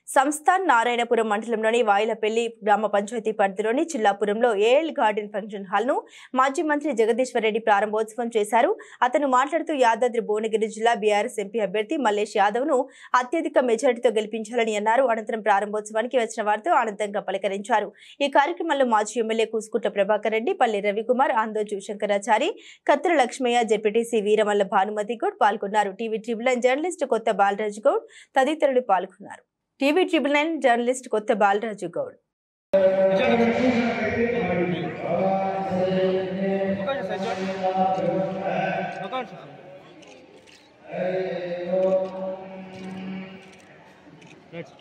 సంస్థాన్ నారాయణపురం మండలంలోని వాయిలపల్లి గ్రామ పంచాయతీ పరిధిలోని చిల్లాపురంలో ఏఎల్ గార్డెన్ ఫంక్షన్ హాల్ ను మాజీ మంత్రి జగదీశ్వర్ రెడ్డి ప్రారంభోత్సవం చేశారు. అతను మాట్లాడుతూ యాదాద్రి భువనగిరి జిల్లా బీఆర్ఎస్ ఎంపీ అభ్యర్థి మల్లేష్ యాదవ్ ను అత్యధిక మెజారిటీతో గెలిపించాలని అన్నారు. అనంతరం ప్రారంభోత్సవానికి వచ్చిన వారితో ఆనందంగా పలకరించారు. ఈ కార్యక్రమంలో మాజీ ఎమ్మెల్యే కూసుకుంట్ల ప్రభాకర్ రెడ్డి, పల్లి రవికుమార్, ఆందోజు శంకరాచారి, కత్తుల లక్ష్మయ్య, జెడ్పీటీసీ వీరమల్ల భానుమతి గౌడ్ పాల్గొన్నారు. టీవీ ట్రిబుల్ నైన్ జర్నలిస్ట్ కొత్త బాలరాజు గౌడ్ తదితరులు పాల్గొన్నారు. టీవీ ట్రిబుల్ నైన్ జర్నలిస్ట్ కొత్త బాలరాజు గౌడ్. Let's